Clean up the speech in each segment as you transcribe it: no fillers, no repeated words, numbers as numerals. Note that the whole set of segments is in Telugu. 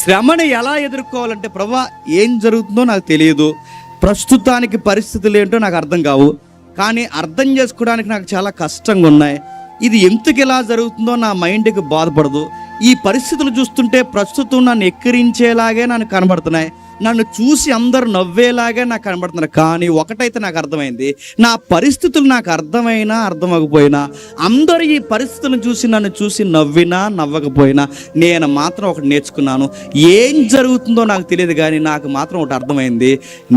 శ్రమని ఎలా ఎదుర్కోవాలంటే, ప్రభువా ఏం జరుగుతుందో నాకు తెలియదు, ప్రస్తుతానికి పరిస్థితులు ఏంటో నాకు అర్థం కావు, కానీ అర్థం చేసుకోవడానికి నాకు చాలా కష్టంగా ఉన్నాయి, ఇది ఎందుకు ఇలా జరుగుతుందో నా మైండ్కి బాధపడదు, ఈ పరిస్థితులు చూస్తుంటే ప్రస్తుతం నన్ను ఎక్కిరించేలాగే నన్ను కనబడుతున్నాయి, నన్ను చూసి అందరూ నవ్వేలాగే నాకు కనబడుతున్నారు, కానీ ఒకటైతే నాకు అర్థమైంది, నా పరిస్థితులు నాకు అర్థమైనా అర్థమకపోయినా, అందరూ ఈ పరిస్థితులను చూసి నన్ను చూసి నవ్వినా నవ్వకపోయినా, నేను మాత్రం ఒకటి నేర్చుకున్నాను, ఏం జరుగుతుందో నాకు తెలియదు కానీ నాకు మాత్రం ఒకటి అర్థమైంది,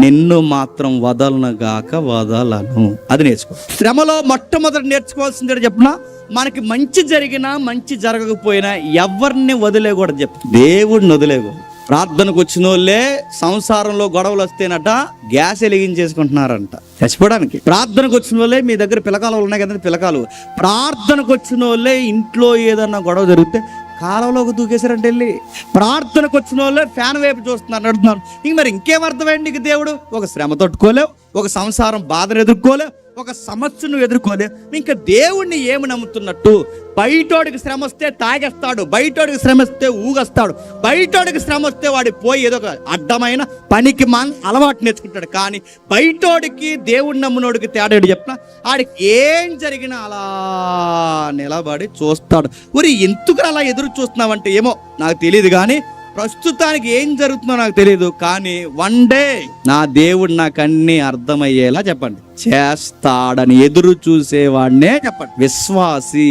నిన్ను మాత్రం వదలనగాక వదలను. అది నేర్చుకో. శ్రమలో మొట్టమొదటి నేర్చుకోవాల్సింది చెప్పిన, మనకి మంచి జరిగినా మంచి జరగకపోయినా ఎవరిని వదిలేకూడదు చెప్పు, దేవుడిని వదిలేకూడదు. ప్రార్థనకు వచ్చిన వాళ్ళే సంసారంలో గొడవలు వస్తేనట గ్యాస్ వెలిగించేసుకుంటున్నారంట చచ్చిపోవడానికి. ప్రార్థనకు వచ్చిన వాళ్ళే, మీ దగ్గర పిలకాలు ఉన్నాయి కదండి పిలకాలు, ప్రార్థనకు వచ్చిన వాళ్ళే ఇంట్లో ఏదన్నా గొడవ జరిగితే కాలంలోకి దూకేశారంటే వెళ్ళి. ప్రార్థనకు వచ్చిన వాళ్ళే ఫ్యాన్ వైపు చూస్తున్నారు, నడుతున్నారు. ఇంక మరి ఇంకేం అర్థమైంది నీకు? దేవుడు ఒక శ్రమ తట్టుకోలేవు, ఒక సంసారం బాధను ఎదుర్కోలేవు, ఒక సమస్యను ఎదుర్కోలేవు, ఇంకా దేవుణ్ణి ఏమి నమ్ముతున్నట్టు? బయటోడికి శ్రమ వస్తే తాగేస్తాడు, బయటోడికి శ్రమ వస్తే ఊగస్తాడు, బయటోడికి శ్రమ వస్తే వాడి పోయి ఏదో ఒక అడ్డమైన పనికి అలవాటు నేర్చుకుంటాడు, కానీ బయటోడికి దేవుణ్ణి నమ్మునోడికి తేడాడు చెప్పిన, ఆడికి ఏం జరిగినా అలా నిలబడి చూస్తాడు. ఊరి ఎందుకు అలా ఎదురు చూస్తున్నావంటే ఏమో నాకు తెలియదు, కానీ ప్రస్తుతానికి ఏం జరుగుతుందో నాకు తెలియదు, కానీ వన్ డే నా దేవుడు నాకు అన్ని అర్థమయ్యేలా చెప్పండి చేస్తాడని ఎదురు చూసేవాడినే చెప్పండి విశ్వాసి.